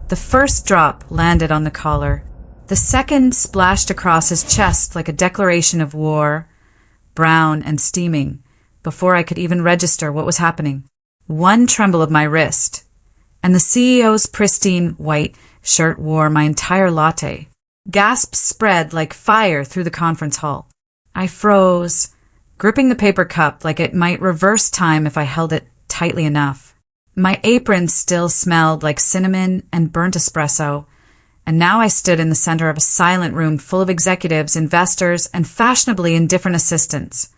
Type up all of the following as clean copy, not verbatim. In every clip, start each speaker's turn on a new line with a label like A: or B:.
A: The first drop landed on the collar. The second splashed across his chest like a declaration of war, brown and steaming, before I could even register what was happening. One tremble of my wrist, and the CEO's pristine white shirt wore my entire latte. Gasps spread like fire through the conference hall. I froze, gripping the paper cup like it might reverse time if I held it tightly enough. My apron still smelled like cinnamon and burnt espresso, and now I stood in the center of a silent room full of executives, investors, and fashionably indifferent assistants,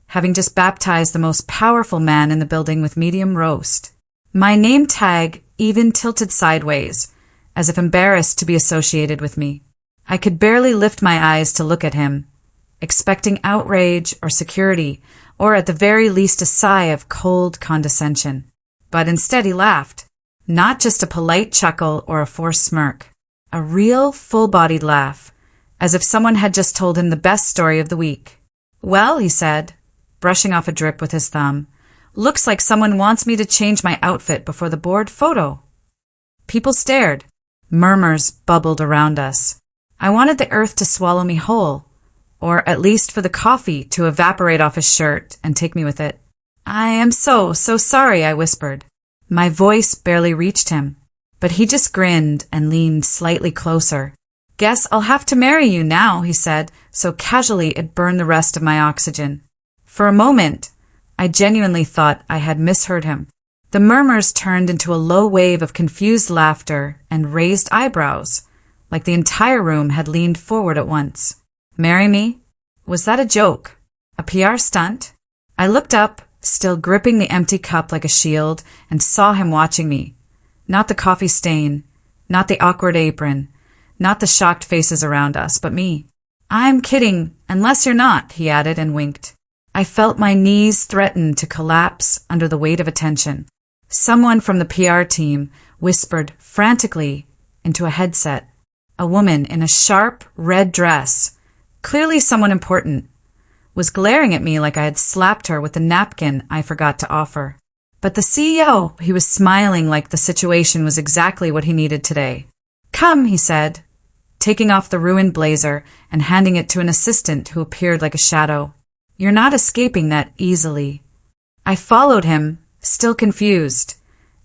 A: having just baptized the most powerful man in the building with medium roast. My name tag even tilted sideways, as if embarrassed to be associated with me. I could barely lift my eyes to look at him, expecting outrage or security, or at the very least a sigh of cold condescension. But instead he laughed, not just a polite chuckle or a forced smirk. A real, full-bodied laugh, as if someone had just told him the best story of the week. "Well," he said, brushing off a drip with his thumb, "looks like someone wants me to change my outfit before the board photo." People stared. Murmurs bubbled around us. I wanted the earth to swallow me whole, or at least for the coffee to evaporate off his shirt and take me with it. "I am so sorry," I whispered. My voice barely reached him. But he just grinned and leaned slightly closer. "Guess I'll have to marry you now," he said, so casually it burned the rest of my oxygen. For a moment, I genuinely thought I had misheard him. The murmurs turned into a low wave of confused laughter and raised eyebrows, like the entire room had leaned forward at once. Marry me? Was that a joke? A PR stunt? I looked up, still gripping the empty cup like a shield, and saw him watching me. Not the coffee stain, not the awkward apron, not the shocked faces around us, but me. "I'm kidding, unless you're not," he added and winked. I felt my knees threaten to collapse under the weight of attention. Someone from the PR team whispered frantically into a headset. A woman in a sharp red dress, clearly someone important, was glaring at me like I had slapped her with the napkin I forgot to offer. But the CEO, he was smiling like the situation was exactly what he needed today. "Come," he said, taking off the ruined blazer and handing it to an assistant who appeared like a shadow. "You're not escaping that easily." I followed him, still confused,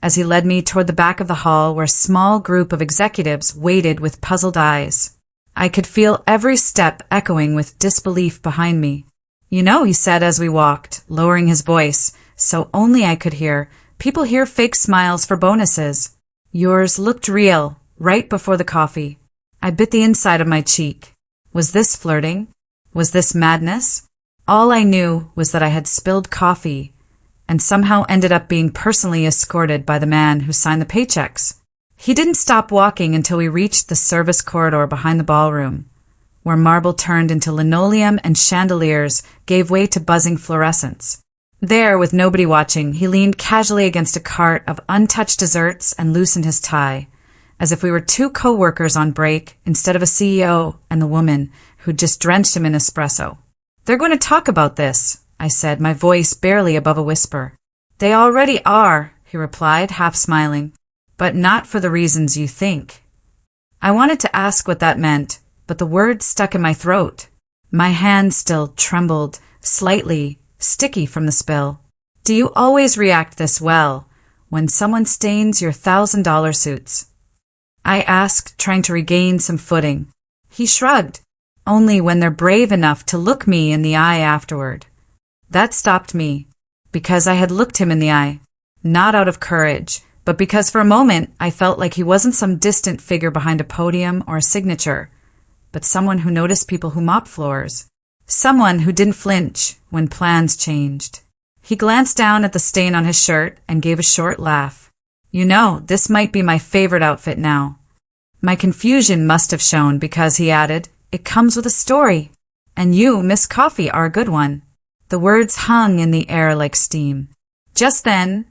A: as he led me toward the back of the hall where a small group of executives waited with puzzled eyes. I could feel every step echoing with disbelief behind me. "You know," he said as we walked, lowering his voice, so only I could hear, "people hear fake smiles for bonuses. Yours looked real, right before the coffee." I bit the inside of my cheek. Was this flirting? Was this madness? All I knew was that I had spilled coffee, and somehow ended up being personally escorted by the man who signed the paychecks. He didn't stop walking until we reached the service corridor behind the ballroom, where marble turned into linoleum and chandeliers gave way to buzzing fluorescence. There, with nobody watching, he leaned casually against a cart of untouched desserts and loosened his tie, as if we were two co-workers on break instead of a CEO and the woman who'd just drenched him in espresso. "They're going to talk about this," I said, my voice barely above a whisper. "They already are," he replied, half smiling, "but not for the reasons you think." I wanted to ask what that meant, but the words stuck in my throat. My hand still trembled, slightly, sticky from the spill. "Do you always react this well when someone stains your $1,000 suits?" I asked, trying to regain some footing. He shrugged. "Only when they're brave enough to look me in the eye afterward." That stopped me, because I had looked him in the eye, not out of courage, but because for a moment I felt like he wasn't some distant figure behind a podium or a signature, but someone who noticed people who mop floors. Someone who didn't flinch when plans changed. He glanced down at the stain on his shirt and gave a short laugh. "You know, this might be my favorite outfit now." My confusion must have shown because he added, "It comes with a story. And you, Miss Coffee, are a good one." The words hung in the air like steam. Just then,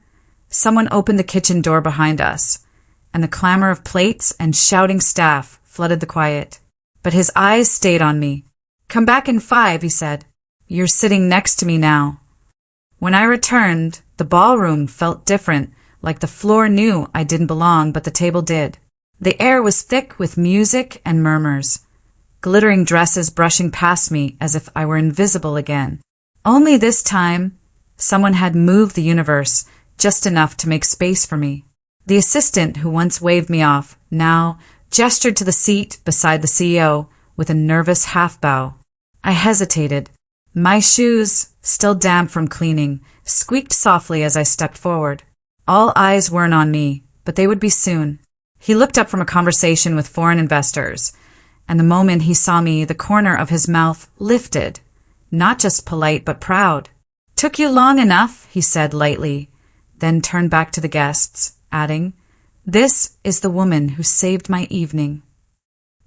A: someone opened the kitchen door behind us, and the clamor of plates and shouting staff flooded the quiet. But his eyes stayed on me. "Come back in 5, he said. "You're sitting next to me now." When I returned, the ballroom felt different, like the floor knew I didn't belong, but the table did. The air was thick with music and murmurs, glittering dresses brushing past me as if I were invisible again. Only this time, someone had moved the universe just enough to make space for me. The assistant who once waved me off now gestured to the seat beside the CEO with a nervous half-bow. I hesitated. My shoes, still damp from cleaning, squeaked softly as I stepped forward. All eyes weren't on me, but they would be soon. He looked up from a conversation with foreign investors, and the moment he saw me, the corner of his mouth lifted, not just polite but proud. "Took you long enough," he said lightly, then turned back to the guests, adding, "This is the woman who saved my evening."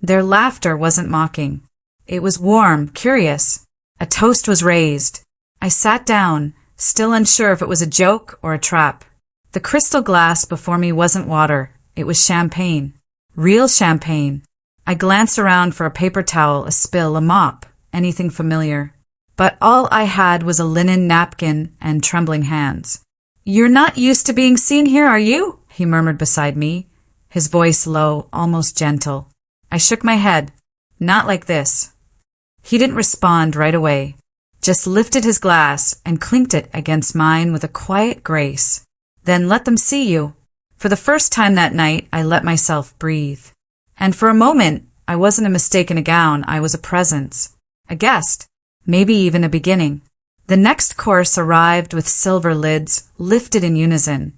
A: Their laughter wasn't mocking. It was warm, curious. A toast was raised. I sat down, still unsure if it was a joke or a trap. The crystal glass before me wasn't water. It was champagne. Real champagne. I glanced around for a paper towel, a spill, a mop, anything familiar. But all I had was a linen napkin and trembling hands. "You're not used to being seen here, are you?" he murmured beside me, his voice low, almost gentle. I shook my head. "Not like this." He didn't respond right away, just lifted his glass and clinked it against mine with a quiet grace. "Then let them see you." For the first time that night, I let myself breathe. And for a moment, I wasn't a mistake in a gown, I was a presence. A guest. Maybe even a beginning. The next course arrived with silver lids lifted in unison,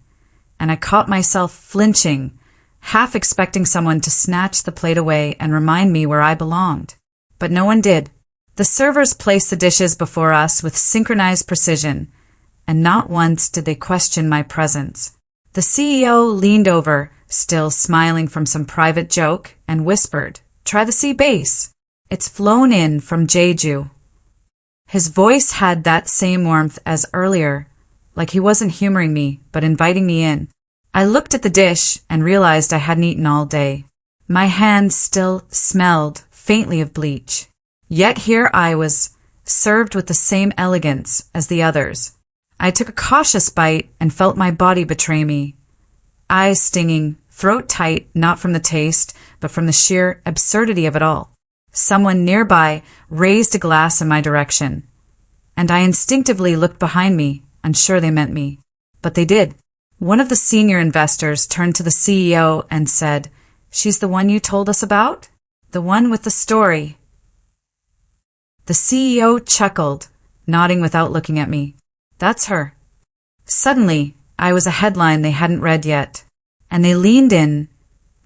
A: and I caught myself flinching, half expecting someone to snatch the plate away and remind me where I belonged. But no one did. The servers placed the dishes before us with synchronized precision, and not once did they question my presence. The CEO leaned over, still smiling from some private joke, and whispered, "Try the sea bass. It's flown in from Jeju." His voice had that same warmth as earlier, like he wasn't humoring me, but inviting me in. I looked at the dish and realized I hadn't eaten all day. My hands still smelled faintly of bleach. Yet here I was, served with the same elegance as the others. I took a cautious bite and felt my body betray me. Eyes stinging, throat tight, not from the taste, but from the sheer absurdity of it all. Someone nearby raised a glass in my direction, and I instinctively looked behind me, unsure they meant me. But they did. One of the senior investors turned to the CEO and said, "She's the one you told us about? The one with the story." The CEO chuckled, nodding without looking at me. "That's her." Suddenly, I was a headline they hadn't read yet, and they leaned in,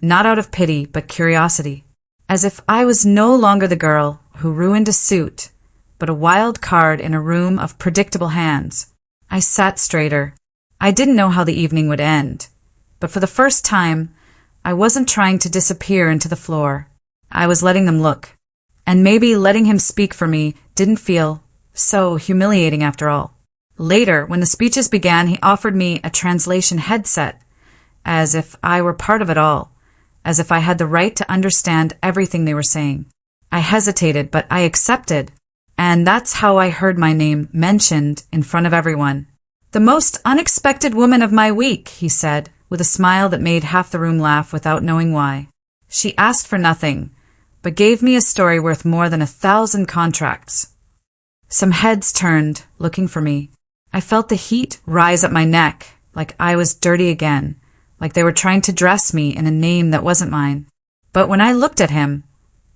A: not out of pity but curiosity, as if I was no longer the girl who ruined a suit, but a wild card in a room of predictable hands. I sat straighter. I didn't know how the evening would end, but for the first time, I wasn't trying to disappear into the floor. I was letting them look. And maybe letting him speak for me didn't feel so humiliating after all. Later, when the speeches began, he offered me a translation headset, as if I were part of it all, as if I had the right to understand everything they were saying. I hesitated, but I accepted, and that's how I heard my name mentioned in front of everyone. "The most unexpected woman of my week," he said, with a smile that made half the room laugh without knowing why. "She asked for nothing, but gave me a story worth more than 1,000 contracts." Some heads turned, looking for me. I felt the heat rise up my neck, like I was dirty again, like they were trying to dress me in a name that wasn't mine. But when I looked at him,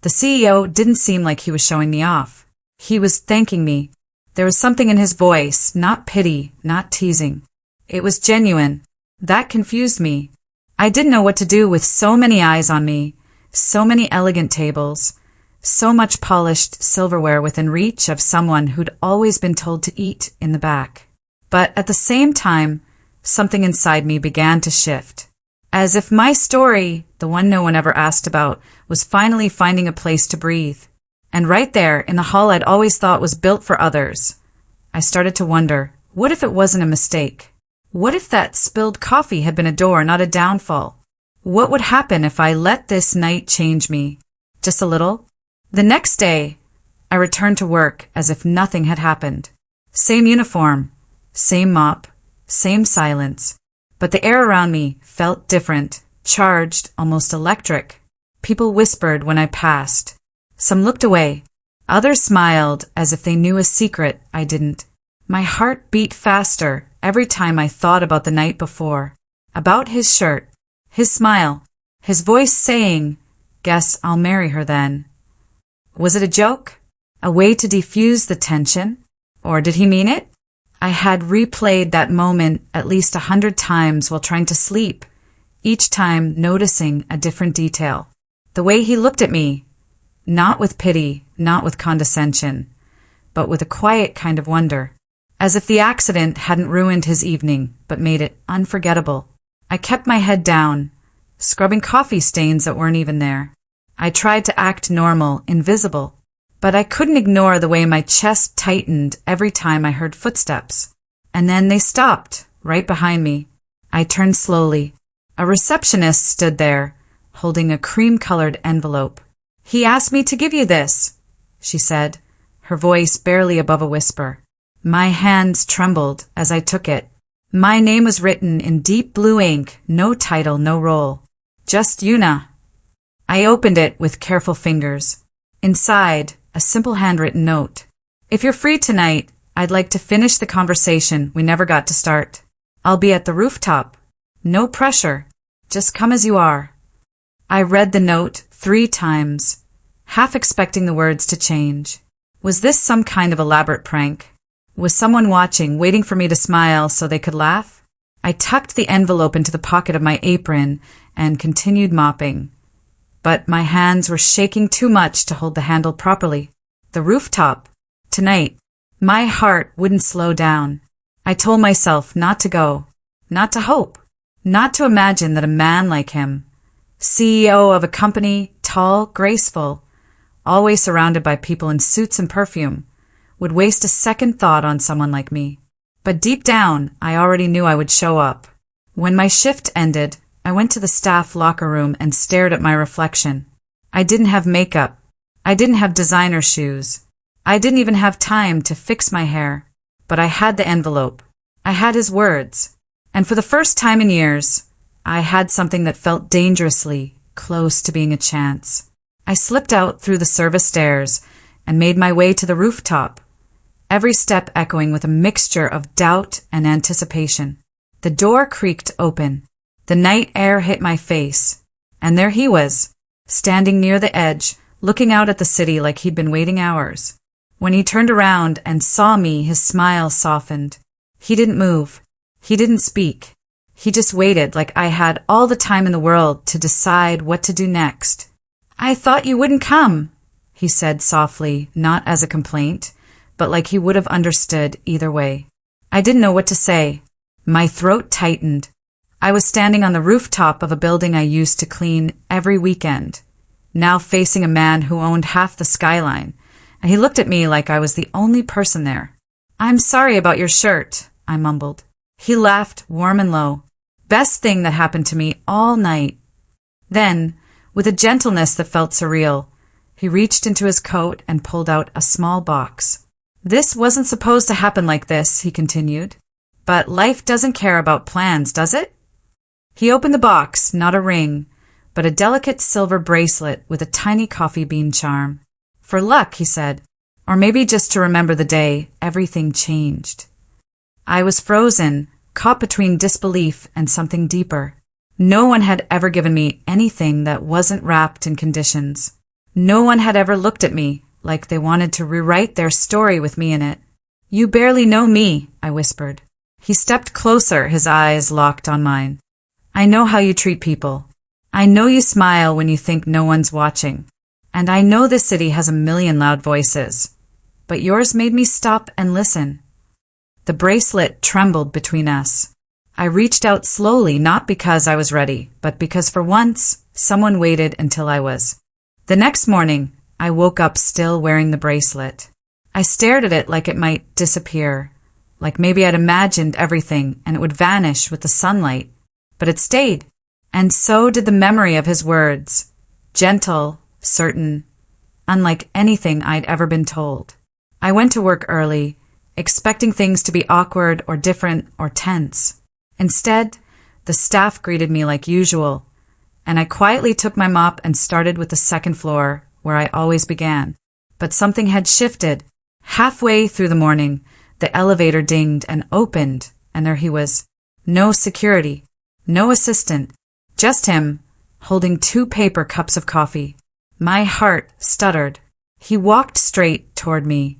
A: the CEO didn't seem like he was showing me off. He was thanking me. There was something in his voice, not pity, not teasing. It was genuine. That confused me. I didn't know what to do with so many eyes on me, so many elegant tables, so much polished silverware within reach of someone who'd always been told to eat in the back. But at the same time, something inside me began to shift. As if my story, the one no one ever asked about, was finally finding a place to breathe. And right there, in the hall I'd always thought was built for others, I started to wonder, what if it wasn't a mistake? What if that spilled coffee had been a door, not a downfall? What would happen if I let this night change me? Just a little? The next day, I returned to work as if nothing had happened. Same uniform, same mop, same silence. But the air around me felt different, charged, almost electric. People whispered when I passed. Some looked away. Others smiled as if they knew a secret I didn't. My heart beat faster every time I thought about the night before, about his shirt, his smile, his voice saying, "Guess I'll marry her then." Was it a joke? A way to defuse the tension? Or did he mean it? I had replayed that moment at least 100 times while trying to sleep, each time noticing a different detail. The way he looked at me, not with pity, not with condescension, but with a quiet kind of wonder, as if the accident hadn't ruined his evening, but made it unforgettable. I kept my head down, scrubbing coffee stains that weren't even there. I tried to act normal, invisible, but I couldn't ignore the way my chest tightened every time I heard footsteps. And then they stopped, right behind me. I turned slowly. A receptionist stood there, holding a cream-colored envelope. "He asked me to give you this," she said, her voice barely above a whisper. My hands trembled as I took it. My name was written in deep blue ink, no title, no role. Just Yuna. I opened it with careful fingers. Inside, a simple handwritten note. "If you're free tonight, I'd like to finish the conversation we never got to start. I'll be at the rooftop. No pressure. Just come as you are." I read the note 3 times, half expecting the words to change. Was this some kind of elaborate prank? Was someone watching, waiting for me to smile so they could laugh? I tucked the envelope into the pocket of my apron and continued mopping. But my hands were shaking too much to hold the handle properly. The rooftop. Tonight. My heart wouldn't slow down. I told myself not to go, not to hope, not to imagine that a man like him, CEO of a company, tall, graceful, always surrounded by people in suits and perfume, would waste a second thought on someone like me. But deep down, I already knew I would show up. When my shift ended, I went to the staff locker room and stared at my reflection. I didn't have makeup. I didn't have designer shoes. I didn't even have time to fix my hair. But I had the envelope. I had his words. And for the first time in years, I had something that felt dangerously close to being a chance. I slipped out through the service stairs and made my way to the rooftop, every step echoing with a mixture of doubt and anticipation. The door creaked open. The night air hit my face, and there he was, standing near the edge, looking out at the city like he'd been waiting hours. When he turned around and saw me, his smile softened. He didn't move. He didn't speak. He just waited like I had all the time in the world to decide what to do next. "I thought you wouldn't come," he said softly, not as a complaint, but like he would have understood either way. I didn't know what to say. My throat tightened. I was standing on the rooftop of a building I used to clean every weekend, now facing a man who owned half the skyline, and he looked at me like I was the only person there. "I'm sorry about your shirt," I mumbled. He laughed, warm and low. Best thing that happened to me all night. Then, with a gentleness that felt surreal, he reached into his coat and pulled out a small box. "This wasn't supposed to happen like this," he continued. "But life doesn't care about plans, does it?" He opened the box, not a ring, but a delicate silver bracelet with a tiny coffee bean charm. "For luck," he said, "or maybe just to remember the day everything changed." I was frozen, caught between disbelief and something deeper. No one had ever given me anything that wasn't wrapped in conditions. No one had ever looked at me like they wanted to rewrite their story with me in it. "You barely know me," I whispered. He stepped closer, his eyes locked on mine. "I know how you treat people. I know you smile when you think no one's watching. And I know this city has a million loud voices. But yours made me stop and listen." The bracelet trembled between us. I reached out slowly, not because I was ready, but because for once, someone waited until I was. The next morning, I woke up still wearing the bracelet. I stared at it like it might disappear, like maybe I'd imagined everything and it would vanish with the sunlight. But it stayed, and so did the memory of his words, gentle, certain, unlike anything I'd ever been told. I went to work early, expecting things to be awkward or different or tense. Instead, the staff greeted me like usual, and I quietly took my mop and started with the second floor, where I always began. But something had shifted. Halfway through the morning, the elevator dinged and opened, and there he was. No security, no assistant, just him, holding 2 paper cups of coffee. My heart stuttered. He walked straight toward me,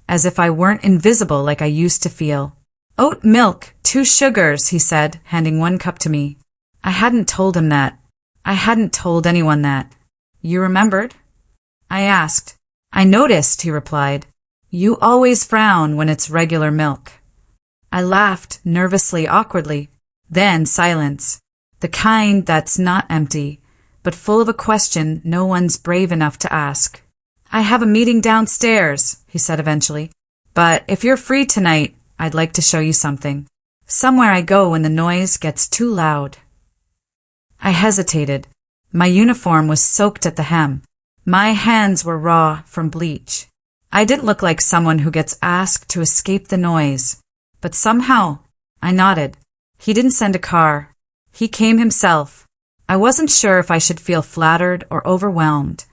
A: as if I weren't invisible like I used to feel. "Oat milk, 2 sugars," he said, handing 1 cup to me. I hadn't told him that. I hadn't told anyone that. "You remembered?" I asked. "I noticed," he replied. "You always frown when it's regular milk." I laughed, nervously, awkwardly. Then silence. The kind that's not empty, but full of a question no one's brave enough to ask. "I have a meeting downstairs," he said eventually. "But if you're free tonight, I'd like to show you something. Somewhere I go when the noise gets too loud." I hesitated. My uniform was soaked at the hem. My hands were raw from bleach. I didn't look like someone who gets asked to escape the noise. But somehow, I nodded. He didn't send a car. He came himself. I wasn't sure if I should feel flattered or overwhelmed.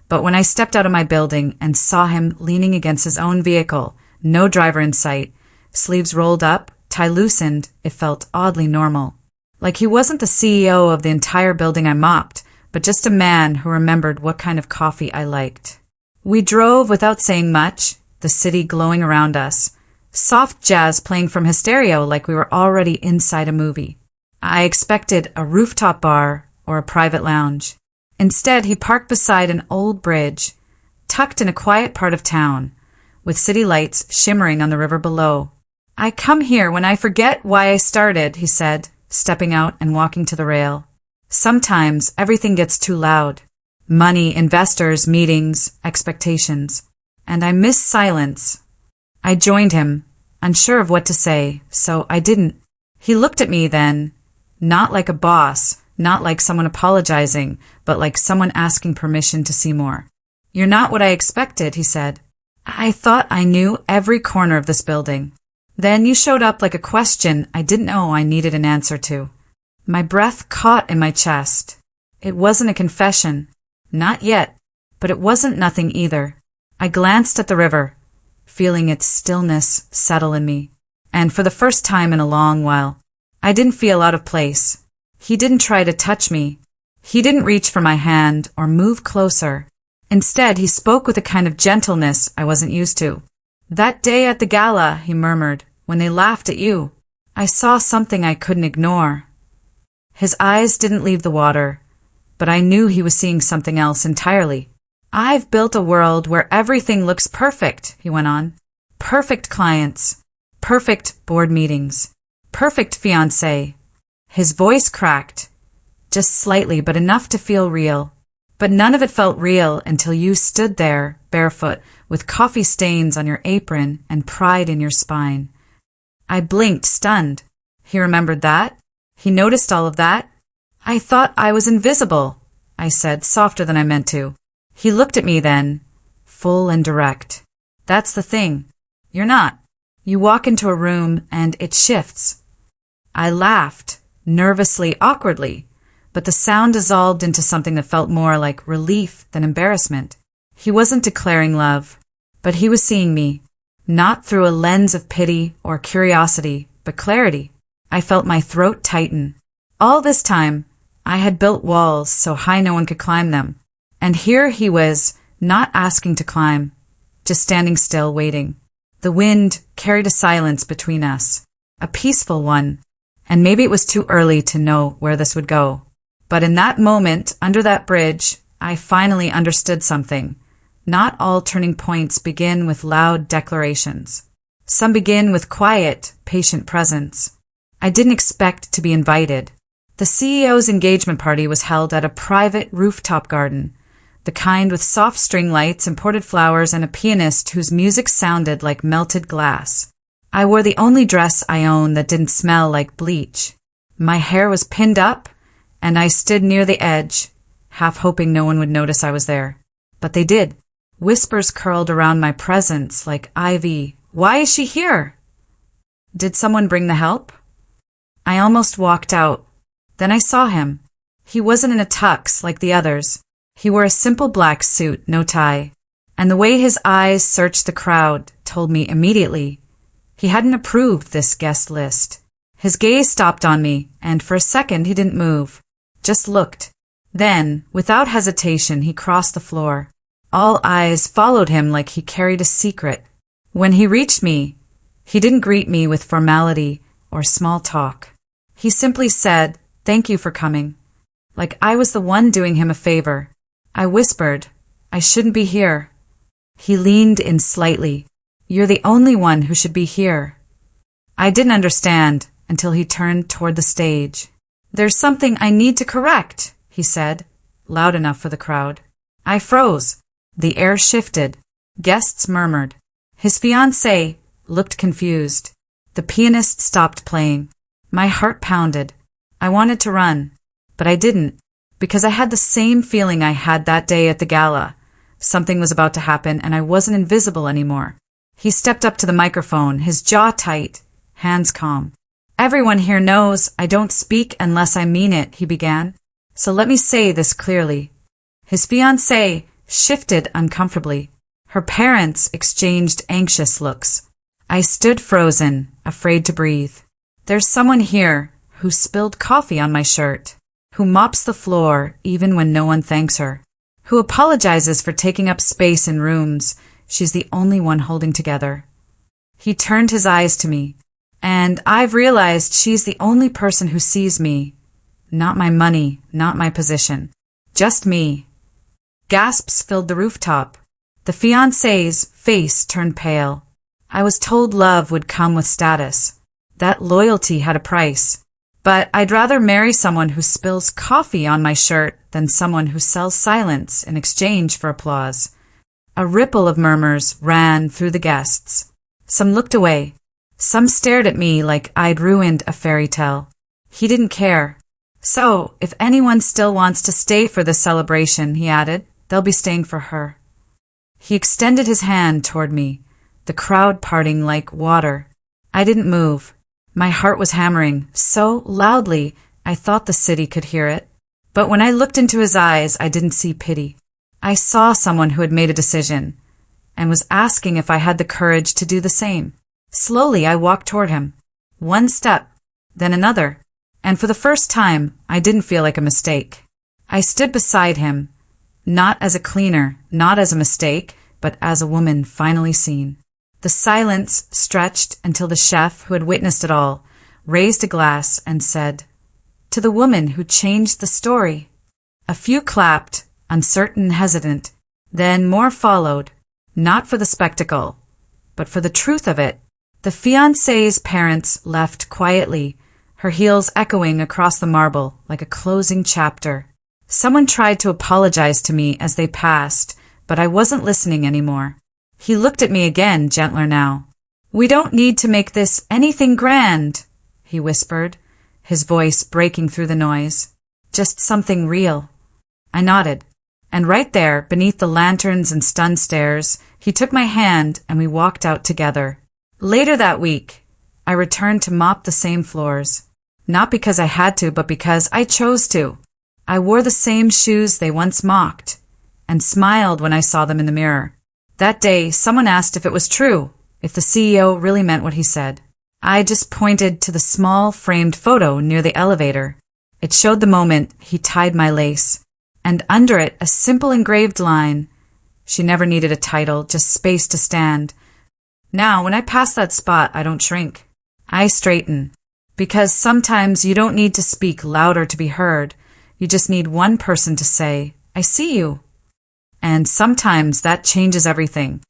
A: But when I stepped out of my building and saw him leaning against his own vehicle, no driver in sight, sleeves rolled up, tie loosened, it felt oddly normal. Like he wasn't the CEO of the entire building I mopped, but just a man who remembered what kind of coffee I liked. We drove without saying much, the city glowing around us, soft jazz playing from his stereo like we were already inside a movie. I expected a rooftop bar or a private lounge. Instead, he parked beside an old bridge, tucked in a quiet part of town, with city lights shimmering on the river below. "I come here when I forget why I started," he said, stepping out and walking to the rail. "Sometimes everything gets too loud. Money, investors, meetings, expectations. And I miss silence." I joined him, unsure of what to say, so I didn't. He looked at me then, not like a boss, not like someone apologizing, but like someone asking permission to see more. "You're not what I expected," he said. "I thought I knew every corner of this building. Then you showed up like a question I didn't know I needed an answer to." My breath caught in my chest. It wasn't a confession. Not yet, but it wasn't nothing either. I glanced at the river, feeling its stillness settle in me. And for the first time in a long while, I didn't feel out of place. He didn't try to touch me. He didn't reach for my hand or move closer. Instead, he spoke with a kind of gentleness I wasn't used to. "That day at the gala," he murmured, "when they laughed at you, I saw something I couldn't ignore." His eyes didn't leave the water, but I knew he was seeing something else entirely. "I've built a world where everything looks perfect," he went on. "Perfect clients, perfect board meetings, perfect fiancé." His voice cracked, just slightly, but enough to feel real. But none of it felt real until you stood there, barefoot, with coffee stains on your apron and pride in your spine. I blinked, stunned. He remembered that? He noticed all of that? "I thought I was invisible," I said, softer than I meant to. He looked at me then, full and direct. "That's the thing. You're not. You walk into a room and it shifts." I laughed, nervously, awkwardly, but the sound dissolved into something that felt more like relief than embarrassment. He wasn't declaring love, but he was seeing me, not through a lens of pity or curiosity, but clarity. I felt my throat tighten. All this time, I had built walls so high no one could climb them. And here he was, not asking to climb, just standing still, waiting. The wind carried a silence between us, a peaceful one, and maybe it was too early to know where this would go. But in that moment, under that bridge, I finally understood something. Not all turning points begin with loud declarations. Some begin with quiet, patient presence. I didn't expect to be invited. The CEO's engagement party was held at a private rooftop garden, the kind with soft string lights, imported flowers, and a pianist whose music sounded like melted glass. I wore the only dress I owned that didn't smell like bleach. My hair was pinned up, and I stood near the edge, half hoping no one would notice I was there. But they did. Whispers curled around my presence like ivy. "Why is she here?" "Did someone bring the help?" I almost walked out. Then I saw him. He wasn't in a tux like the others. He wore a simple black suit, no tie. And the way his eyes searched the crowd told me immediately he hadn't approved this guest list. His gaze stopped on me, and for a second he didn't move, just looked. Then, without hesitation, he crossed the floor. All eyes followed him like he carried a secret. When he reached me, he didn't greet me with formality or small talk. He simply said, "Thank you for coming," like I was the one doing him a favor. I whispered, "I shouldn't be here." He leaned in slightly. "You're the only one who should be here." I didn't understand until he turned toward the stage. "There's something I need to correct," he said, loud enough for the crowd. I froze. The air shifted. Guests murmured. His fiancée looked confused. The pianist stopped playing. My heart pounded. I wanted to run, but I didn't, because I had the same feeling I had that day at the gala. Something was about to happen, and I wasn't invisible anymore. He stepped up to the microphone, his jaw tight, hands calm. "Everyone here knows I don't speak unless I mean it," he began. "So let me say this clearly." His fiancée shifted uncomfortably. Her parents exchanged anxious looks. I stood frozen, afraid to breathe. "There's someone here who spilled coffee on my shirt, who mops the floor even when no one thanks her, who apologizes for taking up space in rooms she's the only one holding together." He turned his eyes to me. "And I've realized she's the only person who sees me. Not my money, not my position. Just me." Gasps filled the rooftop. The fiancé's face turned pale. I was told love would come with status. That loyalty had a price. But I'd rather marry someone who spills coffee on my shirt than someone who sells silence in exchange for applause. A ripple of murmurs ran through the guests. Some looked away. Some stared at me like I'd ruined a fairy tale. He didn't care. "So, if anyone still wants to stay for this celebration," he added, "they'll be staying for her." He extended his hand toward me, the crowd parting like water. I didn't move. My heart was hammering so loudly I thought the city could hear it. But when I looked into his eyes, I didn't see pity. I saw someone who had made a decision and was asking if I had the courage to do the same. Slowly, I walked toward him. One step, then another, and for the first time, I didn't feel like a mistake. I stood beside him, not as a cleaner, not as a mistake, but as a woman finally seen. The silence stretched until the chef, who had witnessed it all, raised a glass and said, "To the woman who changed the story." A few clapped, uncertain, hesitant. Then more followed, not for the spectacle, but for the truth of it. The fiancé's parents left quietly, her heels echoing across the marble like a closing chapter. Someone tried to apologize to me as they passed, but I wasn't listening anymore. He looked at me again, gentler now. "We don't need to make this anything grand," he whispered, his voice breaking through the noise. "Just something real." I nodded, and right there, beneath the lanterns and stunned stares, he took my hand and we walked out together. Later that week, I returned to mop the same floors. Not because I had to, but because I chose to. I wore the same shoes they once mocked, and smiled when I saw them in the mirror. That day, someone asked if it was true, if the CEO really meant what he said. I just pointed to the small framed photo near the elevator. It showed the moment he tied my lace, and under it a simple engraved line. She never needed a title, just space to stand. Now, when I pass that spot, I don't shrink. I straighten. Because sometimes you don't need to speak louder to be heard. You just need one person to say, "I see you." And sometimes that changes everything.